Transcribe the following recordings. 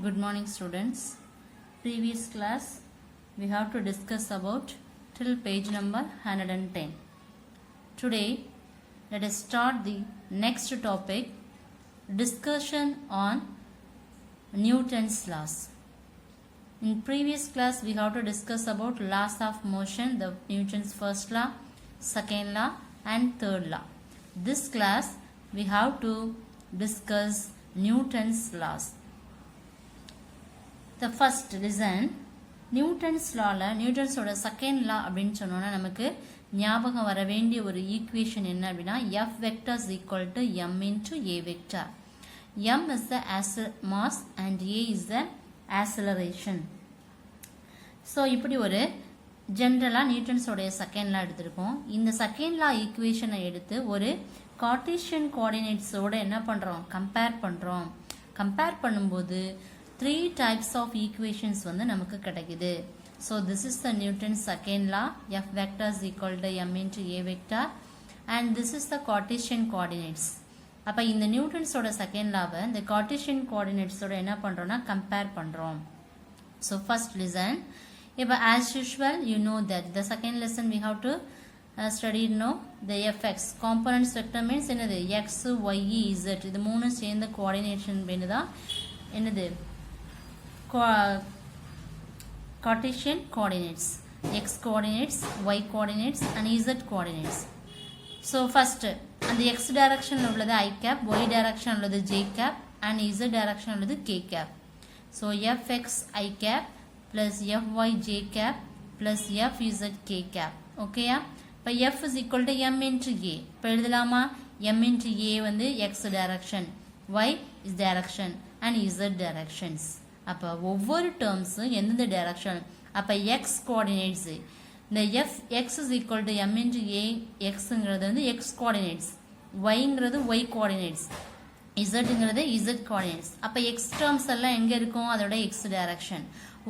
Good morning students. Previous class we have to discuss about till page number 110. Today let us start the next topic, discussion on Newton's laws. In previous class we have to discuss about laws of motion, the Newton's first law, second law and third law. This class we have to discuss Newton's laws. The first listen, Newton's லாவில் நியூட்டன்ஸோட second law அப்படின்னு சொன்னோன்னா நமக்கு ஞாபகம் வர வேண்டிய ஒரு equation என்ன அப்படின்னா F vector is equal to M into A vector. M is the mass and A is the acceleration. So இப்படி ஒரு ஜென்ரலாக நியூட்டன்ஸோடைய செகண்ட் லா எடுத்திருக்கோம். இந்த செகண்ட் லா ஈக்குவேஷனை எடுத்து ஒரு கார்ட்டீசியன் கோஆர்டினேட்ஸோட என்ன பண்ணுறோம், கம்பேர் பண்ணுறோம். கம்பேர் பண்ணும்போது 3 types of equations வந்து நமக்கு கிடைக்குது. So this is the Newton's second law, F vector is equal to m into a vector, and this is the Cartesian coordinates. அப்ப இந்த நியூட்டன்ஸோட செகண்ட் லாவை இந்த கார்ட்டீசியன் கோஆர்டினேட்ஸோட என்ன பண்றோம்னா கம்பேர் பண்றோம். So first listen. இப்போ as usual you know that the second lesson we have to study the fx components vector means என்னது x y z இது மூணு சேர்ந்த கோஆர்டினேஷன் வேணுதான் என்னது Cartesian coordinates, x coordinates, y coordinates and z coordinates. So first and the x direction உள்ளது I cap, y direction உள்ளது j cap and z direction உள்ளது k cap. So fx I cap plus fy j cap plus fz k cap. Okay யா? இப்போ f is equal to m into a. இப்போ எழுதலாமா? m into a வந்து x direction, y is direction and z directions. அப்போ ஒவ்வொரு டேர்ம்ஸும் எந்தெந்த direction. அப்போ X coordinates இந்த X is equal to M into A எக்ஸுங்கிறது வந்து எக்ஸ் கோஆர்டினேட்ஸ், ஒய்ங்கிறது ஒய் கோஆர்டினேட்ஸ், இசட்டுங்கிறது இசட் கோஆர்டினேட்ஸ். அப்போ எக்ஸ் டேர்ம்ஸ் எல்லாம் எங்கே இருக்கும், அதோட எக்ஸ் டைரக்ஷன்.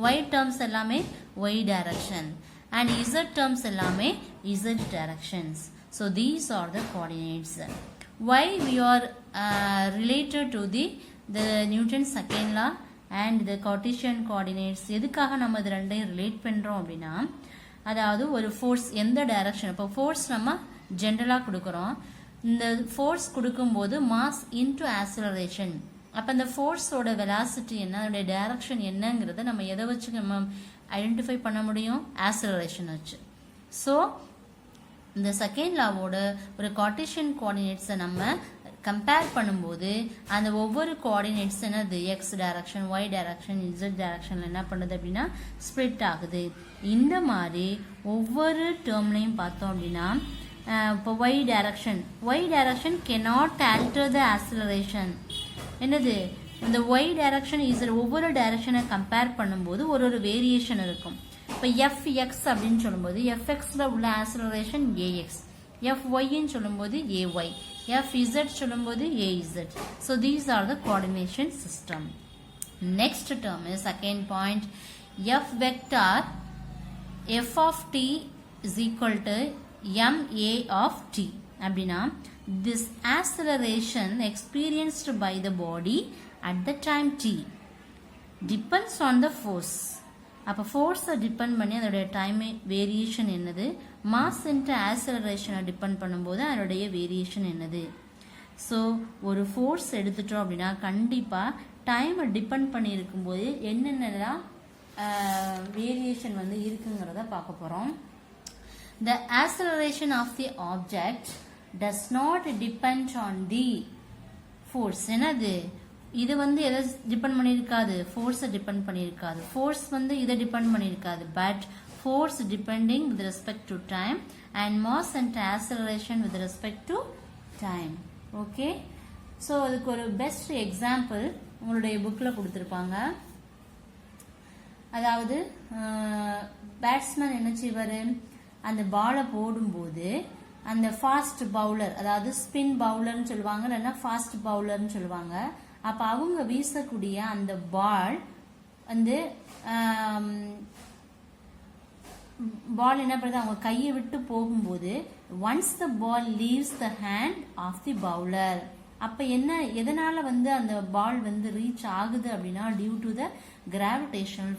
ஒய் டேர்ம்ஸ் எல்லாமே Y direction and Z terms எல்லாமே Z directions. So these are the coordinates. Why we are related to the Newton second law and the Cartesian coordinates. எதுக்காக நம்ம இது ரெண்டையும் ரிலேட் பண்ணுறோம் அப்படின்னா, அதாவது ஒரு ஃபோர்ஸ் எந்த டைரக்ஷன், இப்போ ஃபோர்ஸ் நம்ம ஜென்ரலாக கொடுக்குறோம். இந்த ஃபோர்ஸ் கொடுக்கும்போது மாஸ் இன்டு ஆக்சலரேஷன். அப்போ இந்த ஃபோர்ஸோட வெலாசிட்டி என்ன, அதோடைய டைரக்ஷன் என்னங்கிறத நம்ம எதை வச்சு நம்ம ஐடென்டிஃபை பண்ண முடியும், ஆக்சலரேஷன் வச்சு. ஸோ இந்த செகண்ட் லாவோட ஒரு கார்ட்டீசியன் கோஆர்டினேட்ஸை நம்ம கம்பேர் பண்ணும்போது அந்த ஒவ்வொரு கோஆர்டினேட்ஸ் என்னது x direction, y direction, z டைரக்ஷன்ல என்ன பண்ணுது அப்படின்னா ஸ்ப்ளிட் ஆகுது. இந்த மாதிரி ஒவ்வொரு டேர்ம்லையும் பார்த்தோம் அப்படின்னா இப்போ y direction cannot alter the acceleration. என்னது இந்த ஒய் டைரக்ஷன் இசட் ஒவ்வொரு டைரக்ஷனை கம்பேர் பண்ணும்போது ஒரு வேரியேஷன் இருக்கும். இப்போ எஃப்எக்ஸ் அப்படின்னு சொல்லும்போது எஃப்எக்ஸ்ல உள்ள ஆக்சலரேஷன் ஏஎக்ஸ், எஃப்ஒய்ன்னு சொல்லும்போது ஏஒய், fz சொல்லும்போது az. So these are the coordination system. Next term is second point, f vector f of t is equal to ma of t. அப்படின்னா this acceleration experienced by the body at the time t depends on the force. அப்போ ஃபோர்ஸை depend பண்ணி அதோடைய time variation என்னது, mass into ஆக்சலரேஷனை depend பண்ணும்போது அதோடைய variation என்னது. So ஒரு ஃபோர்ஸ் எடுத்துட்டோம் அப்படின்னா கண்டிப்பாக டைமை டிபெண்ட் பண்ணி இருக்கும்போது என்னென்னலாம் வேரியேஷன் வந்து இருக்குங்கிறத பார்க்க போகிறோம். The acceleration of the object does not depend on the force. என்னது இது வந்து எதை டிபெண்ட் பண்ணியிருக்காது, ஃபோர்ஸை டிபெண்ட் பண்ணியிருக்காது. ஃபோர்ஸ் வந்து இதை டிபெண்ட் பண்ணியிருக்காது. But force depending with respect to time and mass and acceleration with respect to time. Okay, so அதுக்கு ஒரு பெஸ்ட் எக்ஸாம்பிள் உங்களுடைய புக்கில் கொடுத்துருப்பாங்க. அதாவது பேட்ஸ்மேன் என்ன செய்வார், அந்த பாலை போடும்போது அந்த ஃபாஸ்ட் பவுலர், அதாவது ஸ்பின் பவுலர்னு சொல்லுவாங்க, இல்லைன்னா ஃபாஸ்ட் பவுலர்னு சொல்லுவாங்க. அப்போ அவங்க வீசக்கூடிய அந்த பால் வந்து பால் என்ன பண்ணுது, அவங்க கையை விட்டு போகும்போது once the ball leaves the hand of the bowler, அப்போ என்ன எதனால் வந்து அந்த பால் வந்து ரீச் ஆகுது அப்படின்னா due to the gravitational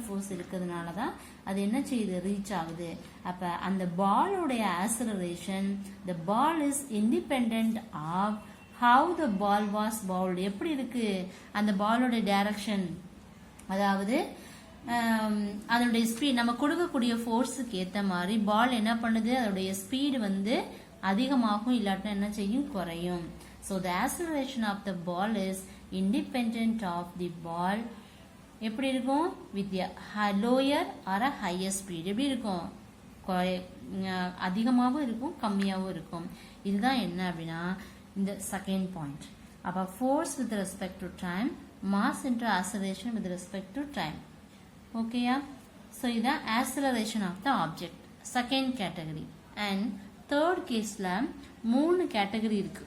force இருக்கிறதுனால தான் அது என்ன செய்யுது ரீச் ஆகுது. அப்போ அந்த பாலோடைய acceleration the ball is independent of how the ball was bowled. எப்படி இருக்கு அந்த பாலோட டைரக்ஷன், அதாவது அதனுடைய ஸ்பீட் நம்ம கொடுக்கக்கூடிய ஃபோர்ஸுக்கு ஏற்ற மாதிரி பால் என்ன பண்ணுது, அதோடைய ஸ்பீடு வந்து அதிகமாகும், இல்லாட்டினா என்ன செய்யும், குறையும். So the acceleration of the ball is independent of the ball. எப்படி இருக்கும், with lower or a higher speed. எப்படி இருக்கும், அதிகமாகவும் இருக்கும் கம்மியாகவும் இருக்கும். இதுதான் என்ன அப்படின்னா இந்த செகண்ட் பாயிண்ட். அப்போ force with respect to time, mass into acceleration with respect to time. ஓகேயா? ஸோ இதுதான் acceleration of the object, second category. And third கேஸில் 3 கேட்டகரி இருக்கு.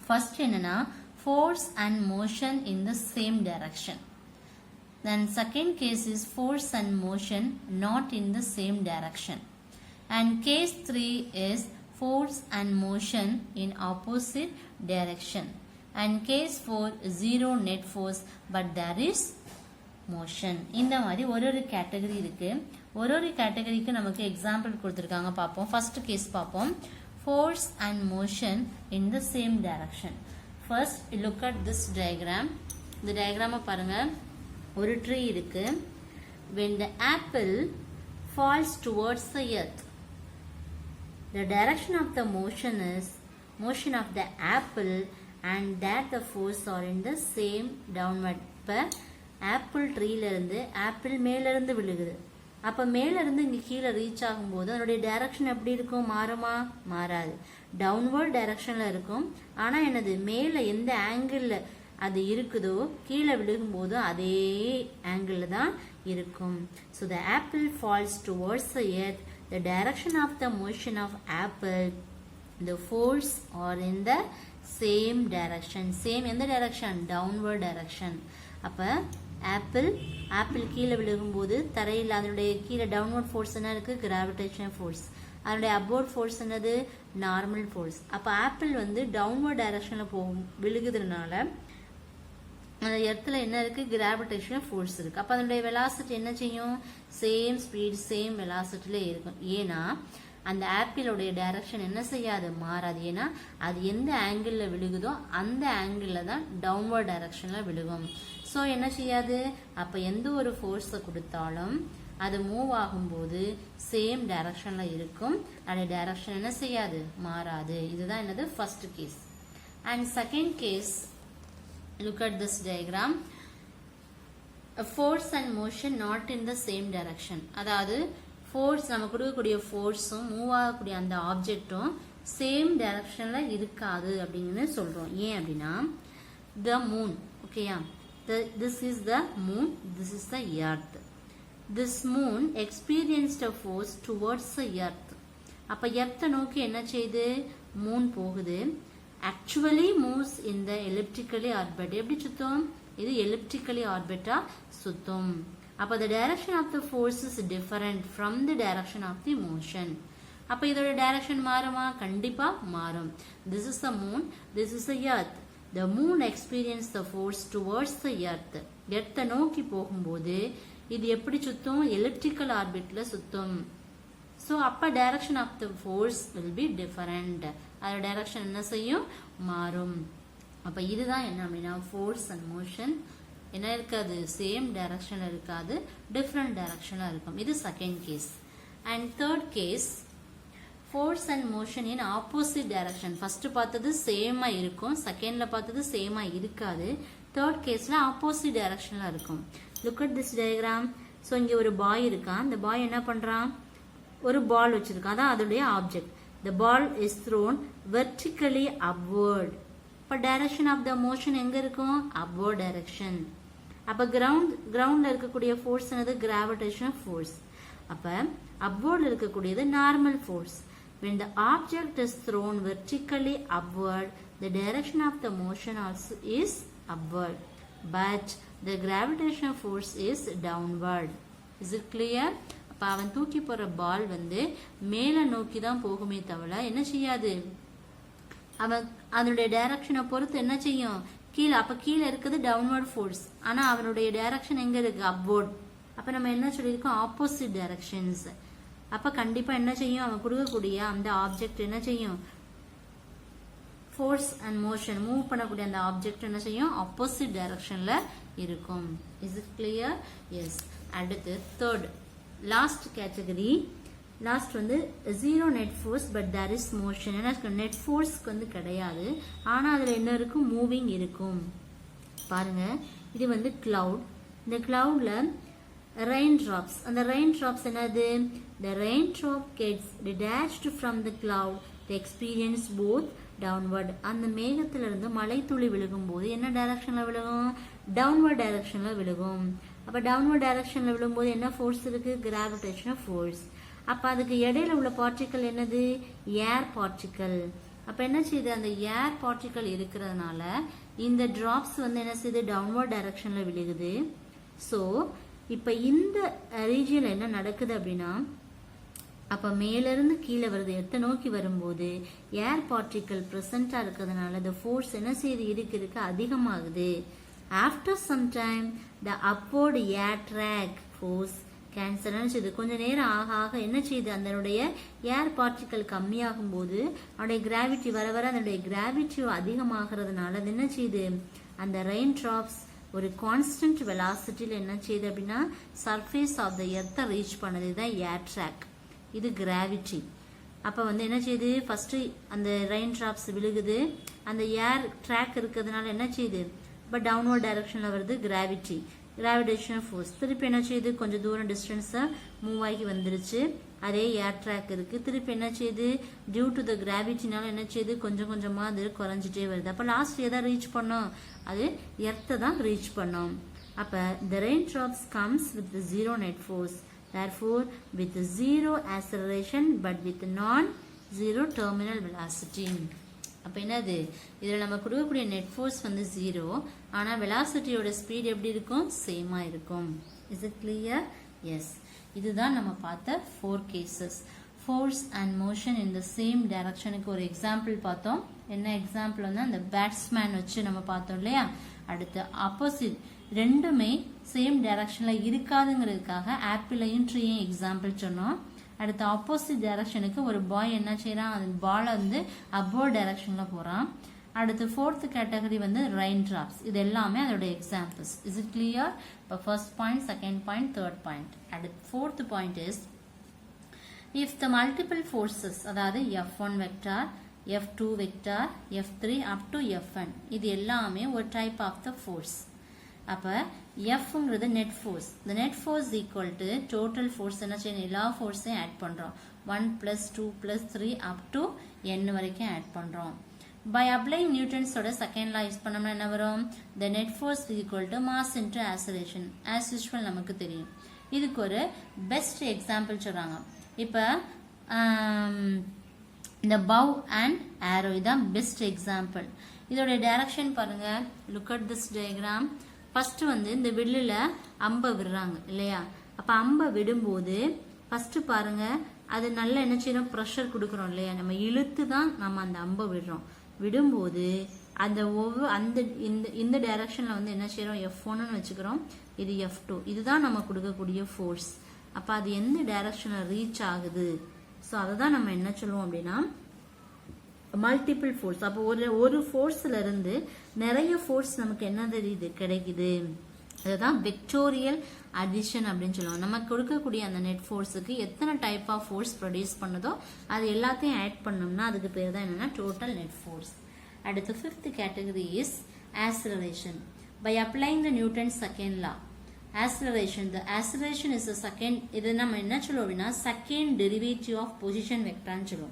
ஃபர்ஸ்ட் என்னன்னா force and motion in the same direction. Then second case is force and motion not in the same direction. And case 3 is force and motion in opposite direction. And case 4 zero net force but there is motion. இந்த மாதிரி ஒரு category இருக்கு. ஒரு கேட்டகரிக்கு நமக்கு example கொடுத்துருக்காங்க, பார்ப்போம். First case பார்ப்போம். force and motion in the same direction. First look at this diagram. இந்த diagram பாருங்க. ஒரு tree இருக்கு. When the apple falls towards the earth, the direction of the motion is motion of the apple and that the force are in the same downward. இப்ப apple ட்ரீல இருந்து apple மேல இருந்து விழுகுது. அப்ப மேல இருந்து இங்க கீழே ரீச் ஆகும்போது அதனுடைய டைரக்ஷன் எப்படி இருக்கும், மாறுமா? மாறாது. டவுன்வர்ட் டைரக்ஷன்ல இருக்கும். ஆனா என்னது, மேல எந்த ஆங்கிள் அது இருக்குதோ கீழே விழுகும்போது அதே ஆங்கிள் தான் இருக்கும். So the apple falls towards the earth, the direction of the motion of apple, the force are in the same direction. Same எந்த டைரக்ஷன், டவுன்வர்ட் டைரக்ஷன். அப்ப ஆப்பிள் கீழே விழுகும்போது தரையில் அதனுடைய கீழே டவுன்வர்ட் ஃபோர்ஸ் என்ன இருக்கு, கிராவிடேஷன் ஃபோர்ஸ். அதனுடைய அப்வர்ட் ஃபோர்ஸ் என்னது, நார்மல் ஃபோர்ஸ். அப்போ ஆப்பிள் வந்து டவுன்வர்ட் டைரக்ஷனில் விழுகுறதுனால அந்த இடத்துல என்ன இருக்கு, கிராவிடேஷன் ஃபோர்ஸ் இருக்கு. அப்போ அதனுடைய வெலாசிட்டி என்ன செய்யும், சேம் ஸ்பீட் சேம் வெலாசிட்டில இருக்கும். ஏன்னா அந்த ஆப்பிளோடைய டைரக்ஷன் என்ன செய்யாது, மாறாது. ஏன்னா அது எந்த ஆங்கிள் விழுகுதோ அந்த ஆங்கிள் தான் டவுன்வர்ட் டைரக்ஷன்ல விழுகும். ஸோ என்ன செய்யாது, அப்போ எந்த ஒரு ஃபோர்ஸை கொடுத்தாலும் அது மூவ் ஆகும்போது சேம் டைரக்ஷன்ல இருக்கும். அந்த டைரக்ஷன் என்ன செய்யாது, மாறாது. இதுதான் என்னது, first case. And second case, look at this diagram. Force and motion not in the same direction. அதாவது ஃபோர்ஸ், நம்ம கொடுக்கக்கூடிய ஃபோர்ஸும் மூவ் ஆகக்கூடிய அந்த ஆப்ஜெக்டும் சேம் டைரக்ஷன்ல இருக்காது அப்படின்னு சொல்றோம். ஏன் அப்படின்னா த மூன், ஓகேயா, this is the moon, this is the earth. This moon experienced a force towards the earth. அப்ப எர்த்தை நோக்கி என்ன செய்யுது, மூன் போகுது. actually moves in the elliptically orbit. எப்படி சுத்தும், இது elliptically orbit சுத்தும். அப்ப the direction of the force is different from the direction of the motion. அப்ப இதோட டைரக்ஷன் மாறுமா, கண்டிப்பா மாறும். this is the moon, this is the earth. The moon experienced the force towards the earth. எர்த்தை நோக்கி போகும்போது இது எப்படி சுத்தும், elliptical orbitல சுத்தும். ஸோ அப்போ direction of the force will be different. அதோட டைரக்ஷன் என்ன செய்யும், மாறும். அப்போ இதுதான் என்ன அப்படின்னா ஃபோர்ஸ் அண்ட் மோஷன் என்ன இருக்காது, சேம் டைரக்ஷன்ல இருக்காது, டிஃப்ரெண்ட் டைரக்ஷன்ல இருக்கும். இது second case. And third case, force and motion in opposite direction. First பார்த்தது சேமா இருக்கும், செகண்ட்ல பார்த்தது சேமா இருக்காது, தேர்ட் கேஸ்ல ஆப்போசிட் டைரக்ஷன்ல இருக்கும். Look at this diagram. So இங்க ஒரு பாய் இருக்கான். அந்த பாய் என்ன பண்றான், ஒரு பால் வச்சிருக்கான், அதான் அதோடைய object. The ball is thrown vertically upward. இப்போ டைரக்ஷன் ஆஃப் த மோஷன் எங்க இருக்கும், அப்வர்ட் டைரக்ஷன். அப்ப கிரவுண்ட்ல இருக்கக்கூடிய ஃபோர்ஸ் என்னது, கிராவிடேஷன் ஃபோர்ஸ். அப்ப அப்வர்ட்ல இருக்கக்கூடியது normal force. When the object is thrown vertically upward, the direction of the motion also is upward, but the gravitational force is downward. Is it clear? அப்ப அவன் தூக்கி போற பால் வந்து மேல நோக்கி தான் போகுமே தவிர என்ன செய்யாது, அவன் அதனுடைய டைரக்ஷனை பொறுத்து என்ன செய்யும் கீழே. அப்ப கீழே இருக்குது டவுன்வர்ட் ஃபோர்ஸ், ஆனா அவனுடைய டைரக்ஷன் எங்க இருக்கு அப்வர்ட். அப்ப நம்ம என்ன சொல்லியிருக்கோம் ஆப்போசிட் டைரக்ஷன்ஸ். அப்ப கண்டிப்பா என்ன செய்யும் அவன் கொடுக்கக்கூடிய அந்த ஆப்ஜெக்ட் என்ன செய்யும் ஃபோர்ஸ் அண்ட் மோஷன் மூவ் பண்ணக்கூடிய அந்த ஆப்ஜெக்ட் என்ன செய்யும் ஆப்போசிட் டைரக்ஷன்ல இருக்கும். Is it clear? எஸ். அடுத்து தேர்ட் லாஸ்ட் கேட்டகரி. லாஸ்ட் வந்து zero net force but there is motion. ஏன்னா நெட் ஃபோர்ஸ்க்கு வந்து கிடையாது, ஆனா அதுல என்ன இருக்கும் மூவிங் இருக்கும். பாருங்க இது வந்து கிளவுட். இந்த கிளவுட்ல ரெயின் டிராப்ஸ். அந்த ரெயின் டிராப்ஸ் என்னது the raindrop gets detached from the cloud to experience both downward. அந்த மேகத்துல இருந்து மழை துளி விழுகும் போது என்ன டைரக்ஷன்ல விழுகும் டவுன்வர்ட் டைரக்ஷன்ல விழுகும். அப்ப டவுன்வர்ட் டைரக்ஷன்ல விழும்போது என்ன ஃபோர்ஸ் இருக்கு கிராவிடேஷனல் ஃபோர்ஸ். அப்ப அதுக்கு இடையில உள்ள பார்ட்டிகல் என்னது ஏர் பார்ட்டிகல். அப்ப என்ன செய்யுது அந்த ஏர் பார்ட்டிகல் இருக்கிறதுனால இந்த டிராப்ஸ் வந்து என்ன செய்யுது டவுன்வர்ட் டைரக்ஷன்ல விழுகுது. சோ இப்ப இந்த ரீஜியன்ல என்ன நடக்குது அப்படின்னா அப்ப மேல இருந்து கீழே வருது எத்த நோக்கி வரும்போது ஏர் பார்ட்டிகல் பிரசன்டா இருக்கிறதுனால the force என்ன செய்யுது இருக்க அதிகமாகுது. after some time the upward air track force cancel செய்யுது. கொஞ்ச நேரம் ஆக ஆக என்ன செய்யுது அதனுடைய ஏர் பார்ட்டிகல் கம்மியாகும் போது அதனுடைய கிராவிட்டி வர வர அதனுடைய கிராவிட்டி அதிகமாகிறதுனால அது என்ன செய்யுது அந்த ரெயின் டிராப்ஸ் ஒரு கான்ஸ்டன்ட் வெலாசிட்டியில என்ன செய்யுது அப்படின்னா சர்ஃபேஸ் ஆஃப் த எர்த்தை ரீச் பண்ணது தான் ஏர் ட்ராக். இது கிராவிட்டி. அப்ப வந்து என்ன செய்யுது ஃபர்ஸ்ட் அந்த ரெயின் டிராப்ஸ் விழுகுது, அந்த ஏர் ட்ராக் இருக்கிறதுனால என்ன செய்யுது பட் டவுன்வர்ட் டைரக்ஷன்ல வருது கிராவிட்டி கிராவிடேஷனல் ஃபோர்ஸ். திருப்பி என்ன செய்யுது கொஞ்சம் தூரம் டிஸ்டன்ஸா மூவ் ஆகி வந்துருச்சு, அதே ஏர் ட்ராக் இருக்கு. திருப்பி என்ன செய்யுது டியூ டு த கிராவிட்டினால என்ன செய்யுது கொஞ்சம் கொஞ்சமா அது குறைஞ்சிட்டே வருது. அப்ப லாஸ்ட் எதை ரீச் பண்ணோம் அது எர்த்தை தான் ரீச் பண்ணோம். அப்ப the raindrops comes with the zero net force, therefore with zero acceleration but with non-zero terminal velocity. அப்ப என்னது இதுல நம்ம கொடுக்கக்கூடிய நெட் ஃபோர்ஸ் வந்து ஜீரோ, ஆனா வெலாசிட்டியோட ஸ்பீட் எப்படி இருக்கும் சேமா இருக்கும். Is it clear? எஸ். இதுதான் நம்ம பார்த்த 4 cases. Force and motion in the same டைரக்ஷனுக்கு ஒரு எக்ஸாம்பிள் பார்த்தோம். என்ன எக்ஸாம்பிள் வந்து அந்த பேட்ஸ்மேன் வச்சு நம்ம பார்த்தோம் இல்லையா. அடுத்து ஆப்போசிட் ரெண்டுமே சேம் டைரக்ஷன்ல இருக்காதுங்கிறதுக்காக ஆப்பிளையும் ட்ரீயும் எக்ஸாம்பிள் சொன்னோம். அடுத்து ஆப்போசிட் டைரக்ஷனுக்கு ஒரு பாய் என்ன செய்யறான் அந்த பாலை வந்து அப்வர்ட் டைரக்ஷன்ல போறான். அடுத்து ஃபோர்த் கேட்டகரி வந்து ரெயின் டிராப்ஸ். இது எல்லாமே அதோட எக்ஸாம்பிள்ஸ். Is it clear? இப்போ first point, second point, third point. அடுத்து fourth point is if the multiple forces அதாவது F1 vector, F2 vector, F3 up to Fn இது எல்லாமே ஒரு டைப் ஆஃப் த ஃபோர்ஸ். அப்ப Fங்கிறது net force. the net force equal to total force என்ன செய்யணும் எல்லா ஃபோர்ஸையும் ஆட் பண்றோம். 1 plus 2 plus 3 up to n வரைக்கும் ஆட் பண்றோம். by applying Newton's ஓட செகண்ட் லா யூஸ் பண்ணோம்னா என்ன வரும் the net force equal to mass into acceleration as usual நமக்கு தெரியும். இதுக்கு ஒரு பெஸ்ட் எக்ஸாம்பிள் சொல்றாங்க. இப்ப இந்த பவ் அண்ட் ஆரோ இதான் பெஸ்ட் எக்ஸாம்பிள். இதோட டைரக்ஷன் பாருங்க. Look at this diagram. First வந்து இந்த வில்லுல அம்பை விடுறாங்க இல்லையா. அப்ப அம்பை விடும்போது ஃபர்ஸ்ட் பாருங்க அது நல்ல என்ன செய்யணும் ப்ரெஷர் கொடுக்குறோம் இல்லையா. நம்ம இழுத்து தான் நம்ம அந்த அம்பை விடுறோம். விடும்போது அந்த அந்த இந்த டைரக்ஷன்ல வந்து என்ன செய்யறோம் F1ன்னு வச்சுக்கிறோம், இது F2. இதுதான் நம்ம கொடுக்கக்கூடிய ஃபோர்ஸ். அப்ப அது எந்த டைரக்ஷன்ல ரீச் ஆகுது. ஸோ அதை தான் நம்ம என்ன சொல்லுவோம் அப்படின்னா மல்டிபிள் ஃபோர்ஸ். அப்போ ஒரு ஃபோர்ஸ்ல இருந்து நிறைய ஃபோர்ஸ் நமக்கு என்ன தெரியுது கிடைக்குது. அதுதான் வெக்டோரியல் அடிஷன் அப்படின்னு சொல்லுவோம். நமக்கு கொடுக்கக்கூடிய அந்த நெட் ஃபோர்ஸுக்கு எத்தனை டைப் ஆஃப் ஃபோர்ஸ் ப்ரொடியூஸ் பண்ணுதோ அது எல்லாத்தையும் ஆட் பண்ணோம்னா அதுக்கு பேர் தான் என்னன்னா டோட்டல் நெட் ஃபோர்ஸ். அடுத்து fifth category is acceleration. By applying the Newton's second law acceleration. The acceleration is the second. இது நம்ம என்ன சொல்லுவோம் அப்படின்னா செகண்ட் டெரிவேட்டிவ் ஆஃப் பொசிஷன் வெக்டர்னு சொல்லுவோம்.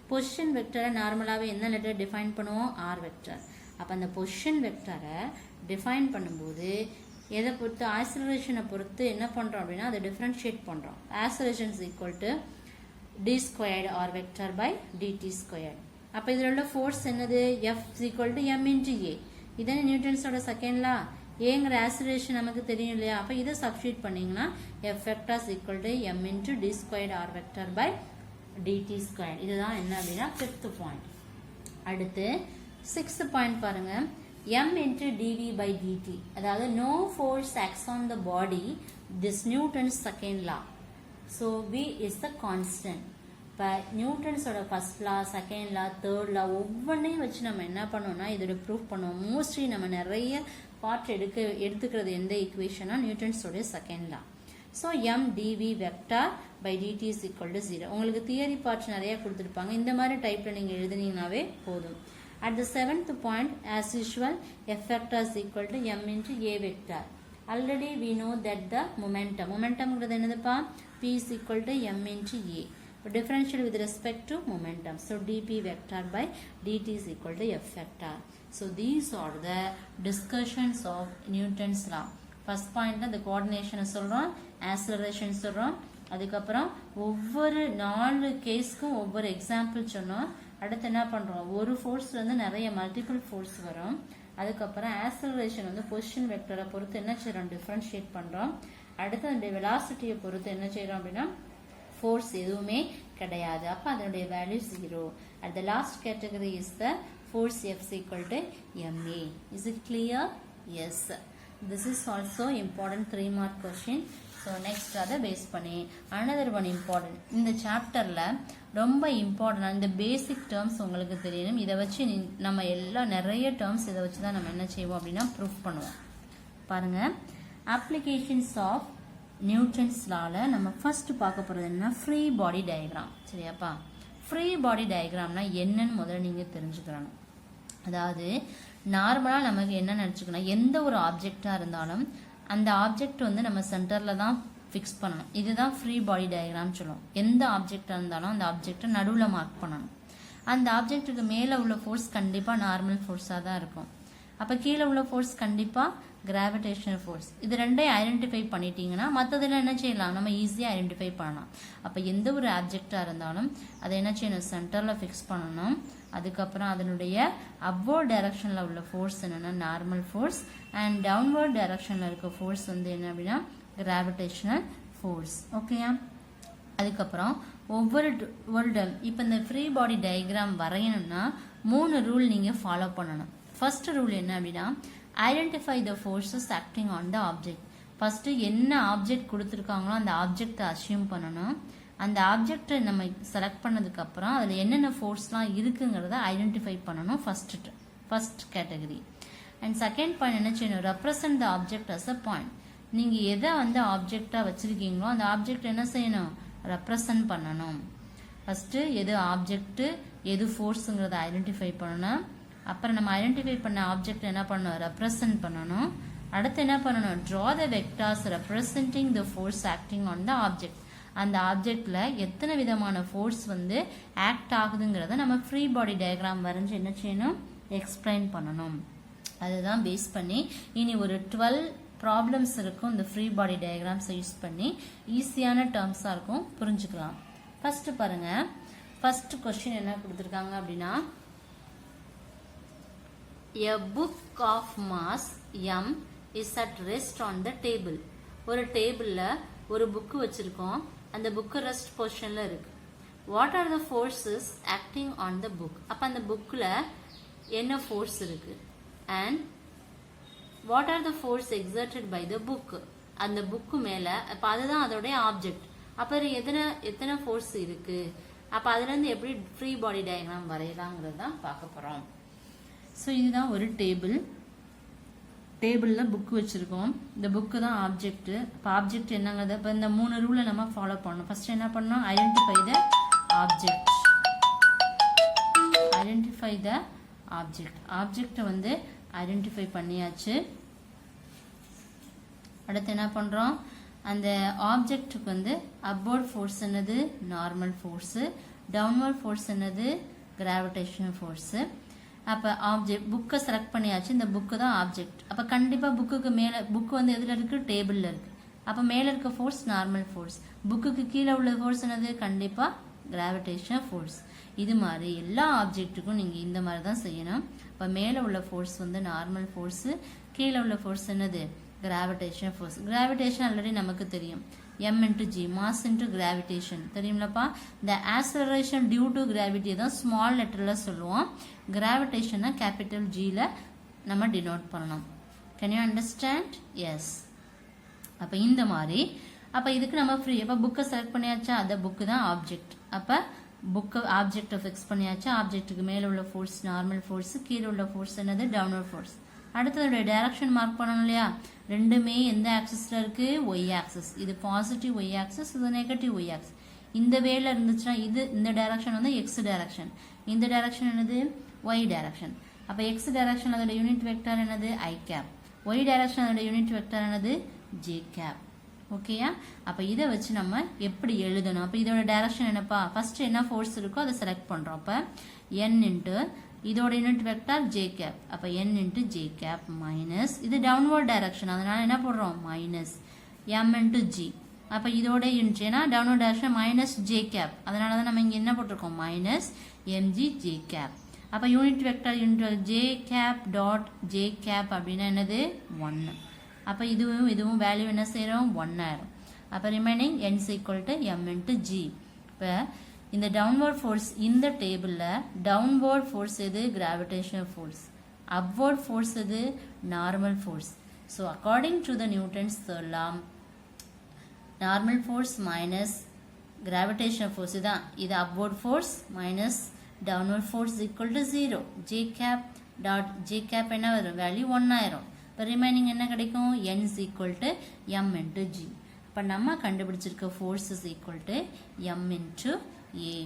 பொசிஷன் வெக்டரை நார்மலாவே என்ன லெட்டர் டிஃபைன் பண்ணுவோம் ஆர் வெக்டர். அப்ப அந்த பொசிஷன் வெக்டரை டிஃபைன் பண்ணும்போது எதை பொறுத்து ஆக்ஸலரேஷனை பொறுத்து என்ன பண்றோம் அப்படின்னா அதை டிஃபரன்ஷியேட் பண்றோம். Acceleration is equal to d squared r vector by dt squared. அப்ப இதுல உள்ள ஃபோர்ஸ் என்னது F is equal to m into a. இதான நியூட்டன்ஸோட செகண்ட் லா. ஏங்கிற ஆக்ஸலரேஷன் நமக்கு தெரியும் இல்லையா. அப்ப இதை சப்ஸ்டிட்யூட் பண்ணீங்கன்னா F vector is equal to m into d squared r vector by dt squared. இதுதான் என்ன அப்படின்னா ஃபிஃப்த் பாயிண்ட். அடுத்து 6th பாயிண்ட் பாருங்க, m into dv by dt, அதாவது no force acts on the body, this Newton's second law. So v is the constant. இப்போ நியூட்டன்ஸோட first law, second law, third law ஒவ்வொன்றையும் வச்சு நம்ம என்ன பண்ணோம்னா இதோட ப்ரூஃப் பண்ணுவோம். மோஸ்ட்லி நம்ம நிறைய பார்ட் எடுத்துக்கிறது எந்த ஈக்குவேஷனா நியூட்டன்ஸோட second law. So M D V vector by D T is equal to 0. உங்களுக்கு தியரி பார்ட்ஸ் நிறைய கொடுத்துருப்பாங்க, இந்த மாதிரி டைப்பில் நீங்கள் எழுதுனீங்கன்னாவே போதும். At the 7th point, as usual, f vector is equal to m into a vector. Already we know that the momentum என்னதுப்பா, p is equal to m into a. Differential with respect to momentum. So dp vector by dt is equal to f vector. So these are the discussions of Newton's law. First point the coordination சொல்றோம், acceleration சொல்றோம், அதுக்கப்புறம் ஒவ்வொரு 4 கேஸ்க்கும் ஒவ்வொரு example சொன்னோம். அடுத்து என்ன பண்றோம், ஒரு ஃபோர்ஸ்ல இருந்து நிறைய மல்டிபிள் ஃபோர்ஸ் வரும். அதுக்கப்புறம் ஆக்சலரேஷன் வந்து பொசிஷன் வெக்டரை பொறுத்து என்ன செய்யறோம், டிஃபரன்ஷியேட் பண்றோம். அடுத்து அந்த வெலாசிட்டியை பொறுத்து என்ன செய்யறோம் அப்படின்னா ஃபோர்ஸ் எதுவுமே கிடையாது, அப்ப அதனுடைய value 0. At the last category is the force F is equal to ma. Is it clear? Yes. This is also important 3 mark question. So next அதை பேஸ் பண்ணி another one important, இந்த சாப்டர்ல ரொம்ப இம்பார்ட்டன்ட் இந்த பேசிக் டேர்ம்ஸ் உங்களுக்கு தெரியணும். இதை வச்சு நம்ம நிறைய டேர்ம்ஸ் இதை வச்சு தான் நம்ம என்ன செய்வோம் அப்படின்னா ப்ரூஃப் பண்ணுவோம். பாருங்க, அப்ளிகேஷன்ஸ் ஆஃப் நியூட்டன்ஸ் லால நம்ம ஃபர்ஸ்ட் பார்க்க போறது என்ன, ஃப்ரீ பாடி டயக்ராம். சரியாப்பா, ஃப்ரீ பாடி டயக்ராம்னா என்னன்னு முதல்ல நீங்க தெரிஞ்சுக்கணும். அதாவது நார்மலா நமக்கு என்ன நினைச்சுக்கணும், எந்த ஒரு ஆப்ஜெக்டா இருந்தாலும் அந்த ஆப்ஜெக்ட் வந்து நம்ம சென்டர்ல தான் ஃபிக்ஸ் பண்ணணும். இதுதான் ஃப்ரீ பாடி டயக்ராம் சொல்லுவோம். எந்த ஆப்ஜெக்டா இருந்தாலும் அந்த ஆப்ஜெக்டை நடுவில் மார்க் பண்ணணும். அந்த ஆப்ஜெக்ட்டுக்கு மேலே உள்ள ஃபோர்ஸ் கண்டிப்பா நார்மல் ஃபோர்ஸாக தான் இருக்கும். அப்போ கீழே உள்ள ஃபோர்ஸ் கண்டிப்பா கிராவிடேஷனல் ஃபோர்ஸ். இது ரெண்டையும் ஐடென்டிஃபை பண்ணிட்டீங்கன்னா மற்றதெல்லாம் என்ன செய்யலாம், நம்ம ஈஸியாக ஐடென்டிஃபை பண்ணலாம். அப்போ எந்த ஒரு ஆப்ஜெக்டா இருந்தாலும் அதை என்ன செய்யணும், சென்டர்ல ஃபிக்ஸ் பண்ணணும். அதுக்கப்புறம் அதனுடைய அப்வர்ட் டைரக்ஷன்ல உள்ள ஃபோர்ஸ் என்னன்னா நார்மல் ஃபோர்ஸ், அண்ட் டவுன்வர்ட் டைரக்ஷன்ல இருக்க ஃபோர்ஸ் வந்து என்ன அப்படின்னா கிராவிடேஷனல் ஃபோர்ஸ். ஓகேயா, அதுக்கப்புறம் ஒவ்வொரு டேர்ம் இப்போ இந்த ஃப்ரீ பாடி டயக்ராம் வரையணும்னா 3 ரூல் நீங்க ஃபாலோ பண்ணணும். ஃபர்ஸ்ட் ரூல் என்ன அப்படின்னா, identify the forces acting on the object. First என்ன ஆப்ஜெக்ட் கொடுத்துருக்காங்களோ அந்த ஆப்ஜெக்டை அசியூம் பண்ணணும். அந்த ஆப்ஜெக்டை நம்ம செலக்ட் பண்ணதுக்கு அப்புறம் அதில் என்னென்ன ஃபோர்ஸ்லாம் இருக்குங்கிறத ஐடென்டிஃபை பண்ணணும். First category. And second point என்ன செய்யணும், represent the object as a point. நீங்கள் எதை வந்து ஆப்ஜெக்டா வச்சிருக்கீங்களோ அந்த ஆப்ஜெக்ட் என்ன செய்யணும், ரெப்ரசன்ட் பண்ணணும். ஃபர்ஸ்ட் எது ஆப்ஜெக்ட் எது ஃபோர்ஸுங்கிறத ஐடென்டிஃபை பண்ணணும். அப்புறம் நம்ம ஐடென்டிஃபை பண்ண ஆப்ஜெக்ட் என்ன பண்ணணும், ரெப்ரசன்ட் பண்ணணும். அடுத்து என்ன பண்ணணும், draw the vectors representing the force acting on the object. அந்த ஆப்ஜெக்ட்ல எத்தனை விதமான ஃபோர்ஸ் வந்து ஆக்ட் ஆகுதுங்கிறத நம்ம ஃப்ரீ பாடி டயக்ராம் வரைஞ்சு என்ன செய்யணும், எக்ஸ்பிளைன் பண்ணணும். அதுதான் பேஸ் பண்ணி இனி ஒரு 12 ப்ராப்ளம்ஸ் இருக்கும். இந்த ஃப்ரீ பாடி டயக்ராம்ஸை யூஸ் பண்ணி ஈஸியான டேர்ம்ஸாக இருக்கும், புரிஞ்சுக்கலாம். ஃபர்ஸ்ட் பாருங்க, ஃபர்ஸ்ட் கொஸ்டின் என்ன கொடுத்துருக்காங்க அப்படின்னா, a book of mass m is at rest on the table. ஒரு டேபிள்ல ஒரு புக் வச்சிருக்கோம், அந்த புக் ரெஸ்ட் பொசிஷன்ல இருக்கு. What are the forces acting on the book. அப்ப அந்த புக்ல என்ன ஃபோர்ஸ் இருக்கு, and what are the force exerted by the book. அந்த புக்கு மேல, அப்ப அதுதான் அதோடைய ஆப்ஜெக்ட். அப்ப எத்தனை ஃபோர்ஸ் இருக்கு, அப்ப அதுல இருந்து எப்படி ஃப்ரீ பாடி டயக்ராம் வரையலாங்கிறது தான் பார்க்க போறோம். ஸோ இதுதான் ஒரு டேபிள்ல புக் வச்சிருக்கோம், இந்த புக்கு தான் ஆப்ஜெக்ட். இப்போ ஆப்ஜெக்ட் என்னங்கிறது இப்போ இந்த 3 ரூலை நம்ம ஃபாலோ பண்ணணும். ஃபர்ஸ்ட் என்ன பண்ணணும், ஐடென்டிஃபை த ஆப்ஜெக்ட். ஆப்ஜெக்டை வந்து ஐடென்டிஃபை பண்ணியாச்சு. அடுத்து என்ன பண்றோம், அந்த ஆப்ஜெக்டுக்கு வந்து அப்வர்ட் ஃபோர்ஸ் என்னது, நார்மல் ஃபோர்ஸ். டவுன்வர்ட் ஃபோர்ஸ் என்னது, கிராவிடேஷனல் ஃபோர்ஸ். அப்போ ஆப்ஜெக்ட் புக்கை செலக்ட் பண்ணியாச்சு, இந்த புக்கு தான் ஆப்ஜெக்ட். அப்போ கண்டிப்பாக புக்குக்கு மேலே, புக்கு வந்து எதில் இருக்கு, டேபிளில் இருக்கு. அப்போ மேலே இருக்க ஃபோர்ஸ் நார்மல் ஃபோர்ஸ், புக்குக்கு கீழே உள்ள ஃபோர்ஸ் என்னது, கண்டிப்பாக கிராவிடேஷனல் ஃபோர்ஸ். இது மாதிரி எல்லா ஆப்ஜெக்ட்டுக்கும் நீங்கள் இந்த மாதிரி தான் செய்யணும். இப்போ மேலே உள்ள ஃபோர்ஸ் வந்து நார்மல் ஃபோர்ஸு, கீழே உள்ள ஃபோர்ஸ் என்னது, கிராவிடேஷன் ஃபோர்ஸ். கிராவிடேஷன் ஆல்ரெடி நமக்கு தெரியும், m into g, mass into gravitation. தெரியும்லப்பா, the acceleration due to gravity தான் small letterல சொல்லுவோம், gravitation capital G ல நம்ம denote பண்ணணும். Can you understand? Yes. அப்ப இந்த மாதிரி, அப்ப இதுக்கு நம்ம ஃப்ரீ, அப்ப புக்கை செலக்ட் பண்ணியாச்சா, அந்த புக்கு தான் ஆப்ஜெக்ட். அப்ப புக்கு ஆப்ஜெக்டை ஃபிக்ஸ் பண்ணியாச்சா, ஆப்ஜெக்ட்டுக்கு மேலே உள்ள ஃபோர்ஸ் நார்மல் ஃபோர்ஸ், கீழே உள்ள ஃபோர்ஸ் என்னது டவுன்வர்ட் ஃபோர்ஸ். அடுத்ததோட டைரக்ஷன் மார்க் பண்ணணும் இல்லையா, ரெண்டுமே எந்த ஆக்சிஸ்ல இருக்கு, ஒய் ஆக்சிஸ். இது பாசிட்டிவ் ஒய் ஆக்சிஸ், இது நெகட்டிவ் ஒய் ஆக்சிஸ். இந்த வேல இருந்துச்சுன்னா இது இந்த டைரக்ஷன் வந்து எக்ஸ் டைரக்ஷன், இந்த டைரக்ஷன் என்னது ஒய் டைரக்ஷன். அப்ப எக்ஸ் டைரக்ஷன் அதோட யூனிட் வெக்டர் என்னது ஐ கேப், ஒய் டைரக்ஷன் அதோட யூனிட் வெக்டர் என்னது ஜே கேப். ஓகேயா, அப்ப இதை வச்சு நம்ம எப்படி எழுதணும். அப்ப இதோட டைரக்ஷன் என்னப்பா, ஃபர்ஸ்ட் என்ன ஃபோர்ஸ் இருக்கோ அதை செலக்ட் பண்றோம். அப்ப n இன்ட்டு இதோட யூனிட் வெக்டர் ஜே கேப், அப்ப n into j cap minus இது டவுன்வர்ட் டைரக்ஷன், அதனால என்ன போடுறோம் மைனஸ் m இன்ட்டு ஜி. அப்ப இதோட யூனிட் ஏன்னா downward direction minus j cap, அதனால தான் நம்ம இங்க என்ன போட்டிருக்கோம் மைனஸ் mg ஜே கேப். அப்ப unit vector unit j cap dot j cap அப்படின்னா என்னது 1. அப்ப இதுவும் வேல்யூ என்ன செய்யறோம் 1 ஆயிரும். அப்ப remaining n is equal to m into g. இப்ப இந்த டவுன்வர்ட் ஃபோர்ஸ் இந்த டேபிள்ல டவுன்வர்ட் ஃபோர்ஸ் எது கிராவிடேஷனல் ஃபோர்ஸ், அப்வர்ட் ஃபோர்ஸ் எது normal force. So according to the Newton's third law, normal force minus gravitational force இதான், இது upward force minus downward force equal to 0. J cap dot j cap என்ன வரும் value 1 ஆயிரும். இப்போ remaining என்ன கிடைக்கும் n is equal to m into g. இப்போ நம்ம கண்டுபிடிச்சிருக்க force is equal to m into a.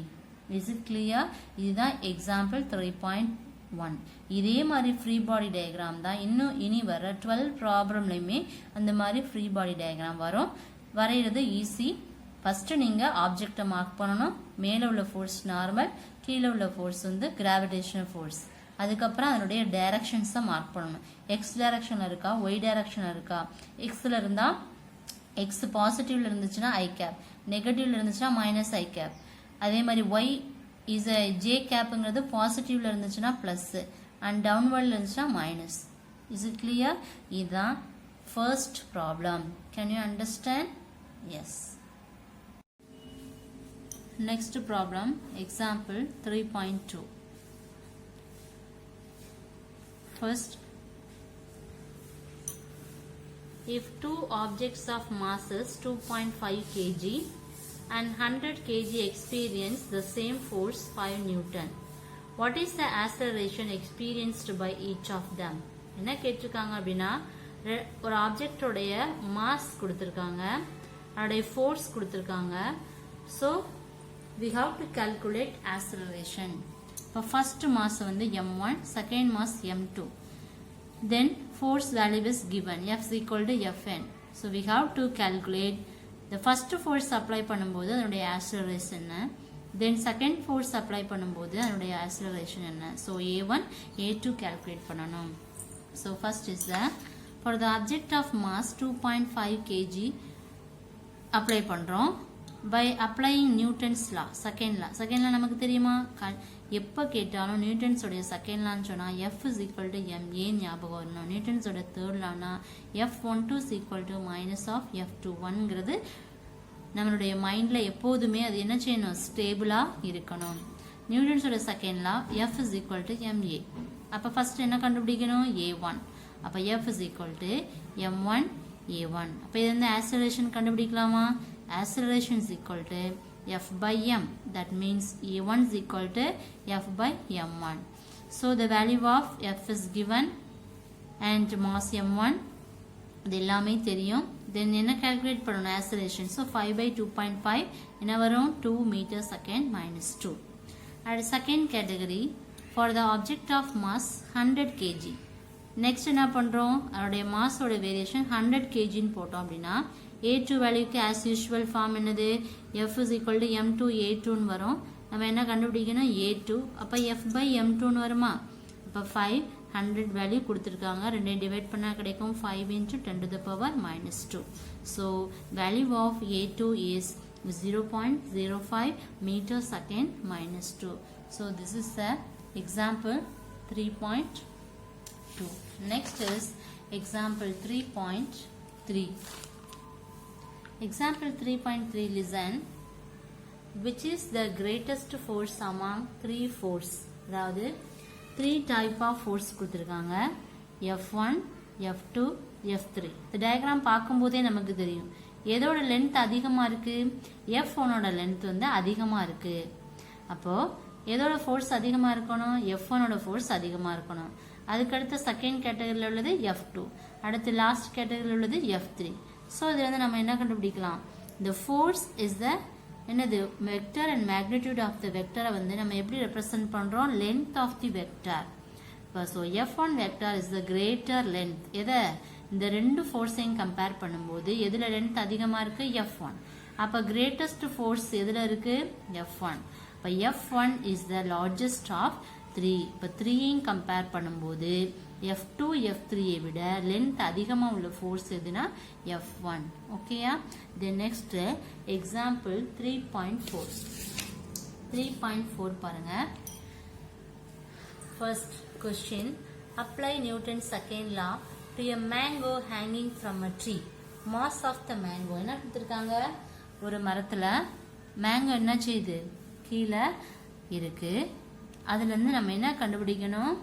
Is it clear? இதுதான் example 3.1. இதே மாதிரி ஃப்ரீ பாடி டயக்ராம் தான் இன்னும் இனி வர 12 ப்ராப்ளம்லையுமே அந்த மாதிரி ஃப்ரீ பாடி டயக்ராம் வரும். வரைகிறது ஈஸி. ஃபர்ஸ்ட் நீங்க ஆப்ஜெக்டை மார்க் பண்ணணும், மேலே உள்ள ஃபோர்ஸ் நார்மல், கீழே உள்ள ஃபோர்ஸ் வந்து கிராவிடேஷனல் ஃபோர்ஸ். அதுக்கப்புறம் அதனுடைய டைரக்ஷன்ஸை மார்க் பண்ணணும். எக்ஸ் டைரக்ஷன்ல இருக்கா, ஒய் டைரக்ஷன்ல இருக்கா. எக்ஸ்ல இருந்தா எக்ஸ் பாசிட்டிவ்ல இருந்துச்சுன்னா ஐ கேப், நெகட்டிவ்ல இருந்துச்சுன்னா மைனஸ் ஐ கேப். அதே மாதிரி ஒய் இஸ் ஜே கேப்ங்கிறது பாசிட்டிவ்ல இருந்துச்சுன்னா பிளஸ் அண்ட் டவுன்வர்ட்ல இருந்துச்சுன்னா மைனஸ். Is it clear? இதுதான் first problem. Can you understand? Yes. Next problem example 3.2. First, if two objects of masses 2.5 kg and 100 kg experience the same force 5 Newton, what is the acceleration experienced by each of them? என்ன கேட்டிருக்காங்க அப்படின்னா, ஒரு ஆப்ஜெக்டோடைய mass கொடுத்துருக்காங்க, அதோடைய force கொடுத்துருக்காங்க. So we have to calculate acceleration. இப்போ first mass வந்து m1, second mass m2. Then force value is given, F is equal to Fn. So we have to calculate the first force apply பண்ணும்போது அதனுடைய acceleration என்ன, then second force apply பண்ணும்போது அதனுடைய acceleration என்ன. So A1, A2 calculate பண்ணணும். So first is that for the object of mass 2.5 kg apply பண்றோம் by applying Newton's law, second law. Second law நமக்கு தெரியுமா, எப்போ கேட்டாலும் நியூட்டன்ஸோடைய செகண்ட் லான்னு சொன்னால் F is equal to ma ஞாபகம் வரணும். நியூட்டன்ஸோட தேர்ட் லானா F12 is equal to minus of F21ங்கிறது நம்மளுடைய மைண்டில் எப்போதுமே அது என்ன செய்யணும், ஸ்டேபிளாக இருக்கணும். நியூட்டன்ஸோட second law F is equal to ma. அப்போ ஃபர்ஸ்ட் என்ன கண்டுபிடிக்கணும், A1. அப்போ F is equal to m1 A1. அப்போ இது வந்து acceleration கண்டுபிடிக்கலாமா, acceleration is equal to F by m, that means A1 is equal to F by m1. So the value of F is given and mass m1 இது எல்லாமே தெரியும். then என்ன calculate பண்ணணும் acceleration. so 5 by 2.5 என்ன வரும் 2 meter second minus 2. and second category for the object of mass 100 kg. next என்ன பண்றோம், அதோடைய மாஸோட வேரியேஷன் 100 kg ன்னு போட்டோம் அப்படின்னா A2 வேல்யூக்கு as usual ஃபார்ம் என்னது, F is equal to m2 A2 ன்னு வரும். நம்ம என்ன கண்டுபிடிக்கணும் A2. அப்போ F by m2 ன்னு வருமா, அப்போ 5 100 வேல்யூ கொடுத்துருக்காங்க, ரெண்டையும் டிவைட் பண்ணால் கிடைக்கும் 5 into 10 to the power minus 2. So value of A2 is 0.05 meter second minus 2. So this is the example 3.2. Next is example 3.3. Example 3.3 listen. Which is the greatest force among three force? அதாவது 3 type of force கொடுத்திருக்காங்க. F1, F2, F3. இந்த diagram பார்க்கும்போதே நமக்கு தெரியும் எதோட length அதிகமா இருக்கு. F1ஓட length வந்து அதிகமா இருக்கு. அப்போ எதோட ஃபோர்ஸ் அதிகமா இருக்கணும்? F1ஓட ஃபோர்ஸ் அதிகமா இருக்கணும். அதுக்கு அடுத்த செகண்ட் கேட்டகரியில் உள்ளது F2, அடுத்து லாஸ்ட் கேட்டகரியில் உள்ளது F3. ஸோ இதில் வந்து நம்ம என்ன கண்டுபிடிக்கலாம்? the force is the என்னது vector and magnitude of the வெக்டரை வந்து நம்ம எப்படி ரெப்ரசன்ட் பண்றோம்? Length of the vector. So F1 vector is the greater length. எதை? இந்த ரெண்டு ஃபோர்ஸையும் கம்பேர் பண்ணும்போது எதுல லென்த் அதிகமா இருக்கு? F1. அப்ப கிரேட்டஸ்ட் ஃபோர்ஸ் எதுல இருக்கு? F1. அப்ப F1 is the largest of 3. இப்ப 3யும் கம்பேர் பண்ணும்போது F2 F3ஐ விட லென்த் அதிகமா உள்ள ஃபோர்ஸ் எதுனா F1. ஓகேயா? Then next example 3.4. 3.4 பாருங்க. First question. Apply Newton's second law to a mango hanging from a tree. Mass of the mango. என்ன கொடுத்திருக்காங்க? ஒரு மரத்துல மேங்கோ என்ன செய்யுது? கீழே இருக்கு. அதுல இருந்து நம்ம என்ன கண்டுபிடிக்கணும்?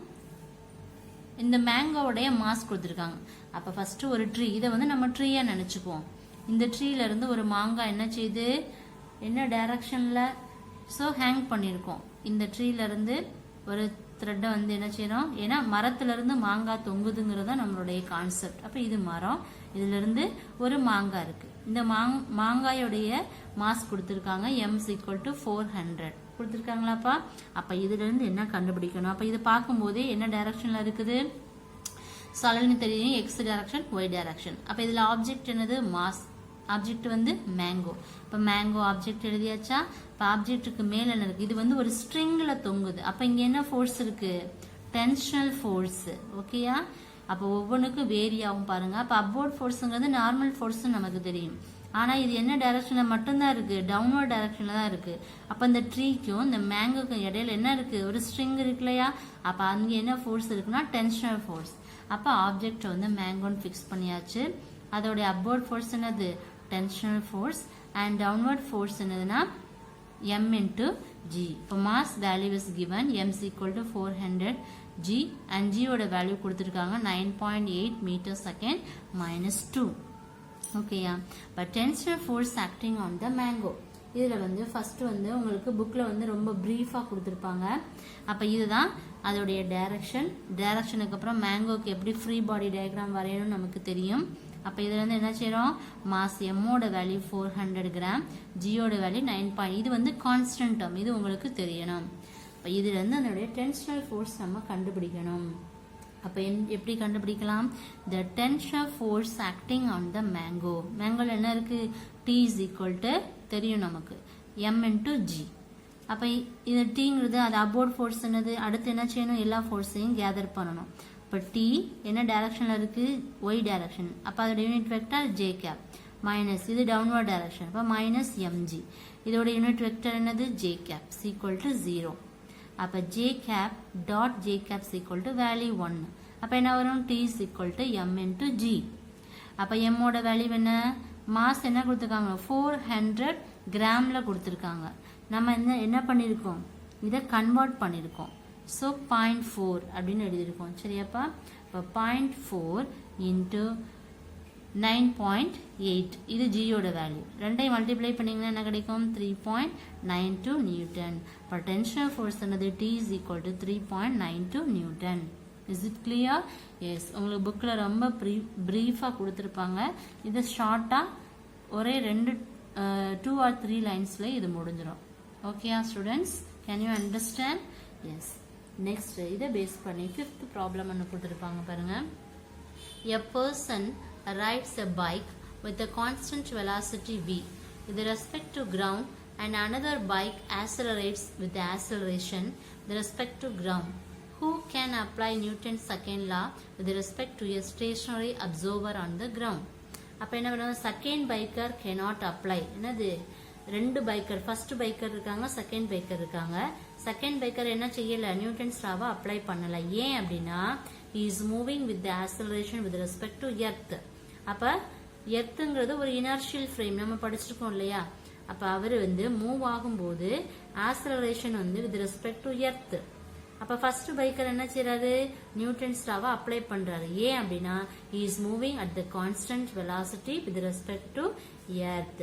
இந்த மேங்கோவுடைய மாஸ் கொடுத்திருக்காங்க. அப்ப ஃபர்ஸ்ட் ஒரு ட்ரீ, இதை வந்து நம்ம ட்ரீயா நினைச்சுக்குவோம். இந்த ட்ரீல இருந்து ஒரு மாங்காய் என்ன செய்யுது? என்ன டைரக்ஷன்ல? ஸோ ஹேங் பண்ணியிருக்கோம். இந்த ட்ரீல இருந்து ஒரு த்ரெட்டை வந்து என்ன செய்யறோம்? ஏன்னா மரத்துல இருந்து மாங்காய் தொங்குதுங்கிறது நம்மளுடைய கான்செப்ட். அப்ப இது மரம், இதுல இருந்து ஒரு மாங்காய் இருக்கு. இந்த மாங்காயோடைய மாஸ் கொடுத்திருக்காங்க. m = 400 கொடுத்திருக்காங்களாப்பா. அப்ப இதுல இருந்து என்ன கண்டுபிடிக்கணும்? அப்ப இது பார்க்கும் போதே என்ன டைரக்ஷன்ல இருக்குது? சாலிட்னு தெரியும், எக்ஸ் டைரக்ஷன், ஒய் டைரக்ஷன். அப்ப இதுல ஆப்ஜெக்ட் என்னது? மாஸ். ஆப்ஜெக்ட் வந்து மேங்கோ. இப்ப மேங்கோ ஆப்ஜெக்ட் எழுதியாச்சா? இப்ப ஆப்ஜெக்ட்டுக்கு மேல என்ன இருக்கு? இது வந்து ஒரு ஸ்ட்ரிங்ல தொங்குது. அப்ப இங்க என்ன ஃபோர்ஸ் இருக்கு? டென்ஷனல் ஃபோர்ஸ். ஓகேயா? அப்ப ஒவ்வொன்றுக்கும் வேரி ஆகும் பாருங்க. அப்ப அப்வர்ட் ஃபோர்ஸ்ங்கிறது நார்மல் ஃபோர்ஸ் நமக்கு தெரியும். ஆனா இது என்ன டைரக்ஷன்ல மட்டும்தான் இருக்கு? டவுன்வர்ட் டைரக்ஷன்ல தான் இருக்கு. அப்ப இந்த ட்ரீக்கும் இந்த மேங்கோக்கும் இடையில என்ன இருக்கு? ஒரு ஸ்ட்ரிங் இருக்கு இல்லையா? அப்ப அங்க என்ன ஃபோர்ஸ் இருக்குன்னா டென்ஷனல் ஃபோர்ஸ். அப்ப ஆப்ஜெக்ட் வந்து மேங்கோன்னு ஃபிக்ஸ் பண்ணியாச்சு. அதோட அப்வர்ட் ஃபோர்ஸ் என்னது? Tensional force. And downward force என்னதுன்னா m × g. இப்போ mass value is given. m = 400 g and g ஓட வேல்யூ கொடுத்திருக்காங்க 9.8 m/s -2. ஓகேயா? But tensional force acting on the mango. இதுல வந்து ஃபர்ஸ்ட் வந்து உங்களுக்கு புக்ல வந்து ரொம்ப பிரீஃபா கொடுத்திருப்பாங்க. அப்ப இதுதான் அதோடைய டைரக்ஷன். டைரக்ஷனுக்கு அப்புறம் மேங்கோக்கு எப்படி ஃப்ரீ பாடி டயக்ராம் வரையணும்னு நமக்கு தெரியும். அப்ப இதுல இருந்து என்ன செய்யறோம்? மாஸ் m ஓட வேல்யூ 400 கிராம், g ஓட வேல்யூ 9. இது வந்து கான்ஸ்டன்ட் டேர்ம். இது உங்களுக்கு தெரியணும். அப்ப இதுல இருந்து அதோட டென்ஷனல் ஃபோர்ஸ் நம்ம கண்டுபிடிக்கணும். அப்ப எப்படி கண்டுபிடிக்கலாம்? the tension force acting on the mango. மேங்கோல என்ன இருக்கு? t = தெரியும் நமக்கு m × g. அப்ப இது tங்கிறது அது அபோர்ட் ஃபோர்ஸ் என்னது? அடுத்து என்ன செய்யணும்? எல்லா ஃபோர்ஸையும் கேதர் பண்ணணும். இப்ப t என்ன டைரக்ஷன்ல இருக்கு? y direction. அப்ப அதோட unit vector j cap minus இது டவுன்வர்ட் டைரக்ஷன். அப்ப -mg. இதோட யூனிட் வெக்டர் என்னது? j cap = 0. அப்ப j cap dot j cap = value 1. அப்ப என்ன வரும்? t = m × g. அப்ப m ஓட வேல்யூ என்ன? மாஸ் என்ன கொடுத்திருக்காங்க? 400 கிராம்ல கொடுத்திருக்காங்க. நம்ம என்ன பண்ணிருக்கோம்? இத கன்வெர்ட் பண்ணிருக்கோம். ஸோ 0.4 அப்படின்னு எழுதியிருக்கோம். சரியாப்பா? இப்போ 0.4 × 9.8 இது ஜியோட வேல்யூ. ரெண்டையும் மல்டிப்ளை பண்ணீங்கன்னா என்ன கிடைக்கும்? 3.92 நியூட்டன். இப்போ டென்ஷனல் ஃபோர்ஸ் என்னது? T = 3.92 newton. Is it clear? Yes. உங்களுக்கு புக்கில் ரொம்ப ப்ரீஃபாக கொடுத்துருப்பாங்க. இது ஷார்ட்டாக ஒரே 2 or 3 லைன்ஸில் இது முடிஞ்சிடும். ஓகேயா students? Can you understand? Yes. Next இதை பேஸ் பண்ணி 5th ப்ராப்ளம் ஒன்று கொடுத்துருப்பாங்க பாருங்க. A person rides a bike with a constant velocity v with respect to ground and another bike accelerates with the acceleration with respect to ground. Who can apply Newton's second law with respect to a stationary observer on the ground? அப்ப என்ன பண்ணுவோம்? Second biker cannot apply. என்னது? ரெண்டு biker, first biker இருக்காங்க, second biker இருக்காங்க. Second biker என்ன செய்யல? Newton's லாவை apply பண்ணல. ஏன் அப்படின்னா he is moving with the acceleration with respect to earth. அப்ப எர்த்துங்கிறது ஒரு இனர்ஷியல் ஃப்ரேம் நம்ம படிச்சிருக்கோம் இல்லையா. அப்ப அவர் வந்து மூவ் ஆகும்போது ஆக்சலரேஷன் வந்து வித் ரெஸ்பெக்ட் டு எர்த். அப்ப ஃபர்ஸ்ட் பைக்கர் என்ன செய்யறாரு, நியூட்டன்ஸ் லாவை அப்ளை பண்றாரு. ஏன் அப்படின்னா he is moving at the constant velocity with respect to earth.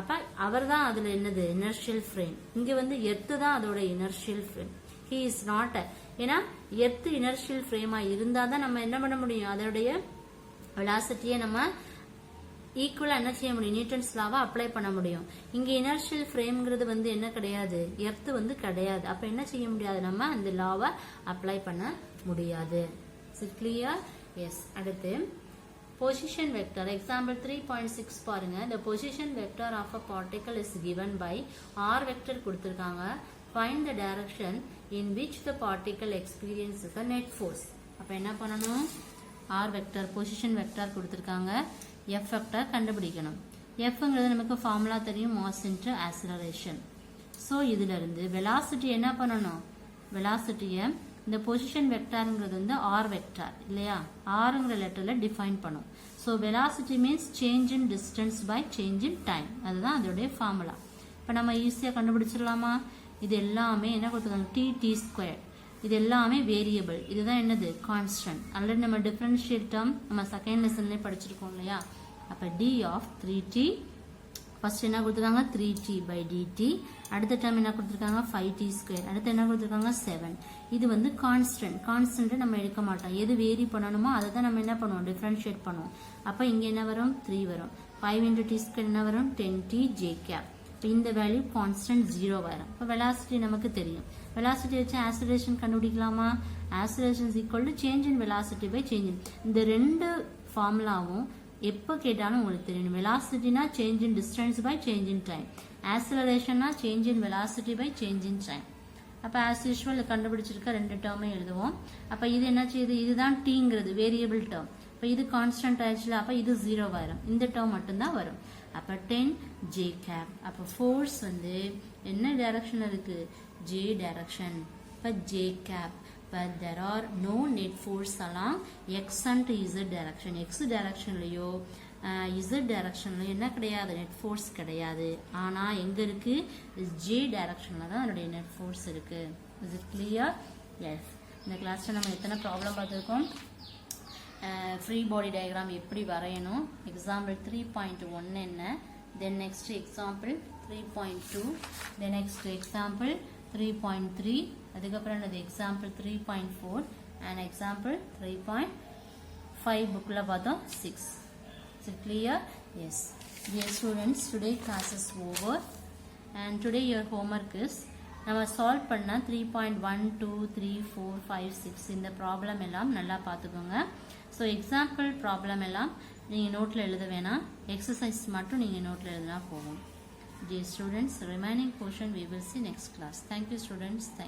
அப்ப அவர் தான் அதுல என்னது இனர்ஷியல் ஃப்ரேம். இங்க வந்து எர்த் தான் அதோட inertial frame. he is not. ஏன்னா எர்த் இனர்ஷியல் ஃப்ரேமா இருந்தா தான் நம்ம என்ன பண்ண முடியும், அதோடைய வெலாசிட்டியை நம்ம ஈக்குவலா என்ன செய்ய முடியும், நியூட்டன்ஸ் லாவை அப்ளை பண்ண முடியும். இங்க இனர்ஷியல் ஃப்ரேம்ங்கிறது வந்து என்ன கிடையாது, எர்த் வந்து கிடையாது. அப்ப என்ன செய்ய முடியாது, நம்ம அந்த லாவை அப்ளை பண்ண முடியாது. கிளியர்? எஸ். அடுத்து பொசிஷன் வெக்டர். எக்ஸாம்பிள் 3.6 பாருங்க. the position vector of a particle is given by r vector கொடுத்திருக்காங்க. find the direction in which the particle experiences a net force. அப்ப என்ன பண்ணணும், r வெக்டர் பொசிஷன் வெக்டர் கொடுத்திருக்காங்க, f vector கண்டுபிடிக்கணும். fங்கிறது நமக்கு formula தெரியும், mass into acceleration. So இதுல இருந்து வெலாசிட்டி என்ன பண்ணணும், வெலாசிட்டியை இந்த பொசிஷன் வெக்டார்ங்கிறது வந்து ஆர் வெக்டார் இல்லையா, ஆருங்கிற லெட்டர்ல டிஃபைன் பண்ணும். So velocity means change in distance by change in time, அதுதான் அதோடைய ஃபார்முலா. இப்போ நம்ம ஈஸியாக கண்டுபிடிச்சிடலாமா. இது எல்லாமே என்ன கொடுத்துருக்காங்க, டி ஸ்கொயர். இது எல்லாமே வேரியபிள். இதுதான் என்னது, கான்ஸ்டன்ட். ஆல்ரெடி நம்ம டிஃபரன்ஷியேட் டேர்ம் நம்ம செகண்ட் லெசன்லேயே படிச்சிருக்கோம் இல்லையா. அப்போ டி ஆஃப் 3t, ஃபர்ஸ்ட் என்ன கொடுத்துருக்காங்க 3t பை dt. அடுத்த டேர்ம் என்ன கொடுத்துருக்காங்க 5t ஸ்கொயர். அடுத்து என்ன கொடுத்துருக்காங்க 7. இது வந்து கான்ஸ்டன்ட். கான்ஸ்டன்ட்டை நம்ம எடுக்க மாட்டோம், எது வேரி பண்ணணுமோ அதை தான் நம்ம என்ன பண்ணுவோம், டிஃபரன்ஷியேட் பண்ணுவோம். அப்போ இங்கே என்ன வரும், 3 வரும். 5 × t ஸ்கொயர் என்ன வரும், 10t j கேப். இப்போ இந்த வேல்யூ கான்ஸ்டன்ட் 0 வரும். இப்போ வெலாசிட்டி நமக்கு தெரியும். வெலாசிட்டி வச்சு ஆக்சலரேஷன் கண்டுபிடிக்கலாமா. Acceleration is equal to change in velocity by change in. இந்த ரெண்டு ஃபார்முலாவும் எப்போ கேட்டாலும் உங்களுக்கு தெரியும். வெலாசிட்டினா change in distance by change in time, ஆக்சலரேஷன்னா change in velocity by change in time. அப்போ ஆஸ் யூஷுவல் கண்டுபிடிச்சிருக்க ரெண்டு டேர்மே எழுதுவோம். அப்போ இது என்ன செய்யுது, இதுதான் டீங்கிறது வேரியபிள் டேர்ம். இப்போ இது கான்ஸ்டன்ட் ஆயிடுச்சுல, அப்போ இது 0 வரும். இந்த டேர்ம் மட்டும்தான் வரும். அப்போ 10 j கேப். அப்போ ஃபோர்ஸ் வந்து என்ன டைரக்ஷன் இருக்கு, j டைரக்ஷன். இப்போ j cap. But there are no net force along x and z direction. x directionலயோ z directionலயோ என்ன கிடையாது, நெட் ஃபோர்ஸ் கிடையாது. ஆனா எங்க இருக்கு, j directionல தான் அதோட நெட் ஃபோர்ஸ் இருக்கு. Is it clear? Yes. இந்த கிளாஸ்ல நம்ம எத்தனை ப்ராப்ளம் பார்த்திருக்கோம். ஃப்ரீ பாடி டயக்ராம் எப்படி வரையணும், எக்ஸாம்பிள் 3.1 என்ன, then next example 3.2, then next example 3.3, அதுக்கப்புறம் என்னது எக்ஸாம்பிள் 3.4 அண்ட் எக்ஸாம்பிள் 3.5 புக்கில் பார்த்தோம் 6. Is it clear? Yes. Dear students, today class is over and today your homework is நம்ம சால்வ் பண்ண 3.1, 2, 3, 4, 5, 6 இந்த ப்ராப்ளம் எல்லாம் நல்லா பார்த்துக்கோங்க. ஸோ எக்ஸாம்பிள் ப்ராப்ளம் எல்லாம் நீங்கள் நோட்டில் எழுத வேணாம், எக்ஸசைஸ் மட்டும் நீங்கள் நோட்டில் எழுதினா போகும். Dear students, remaining portion we will see next class. Thank you students. Thank you.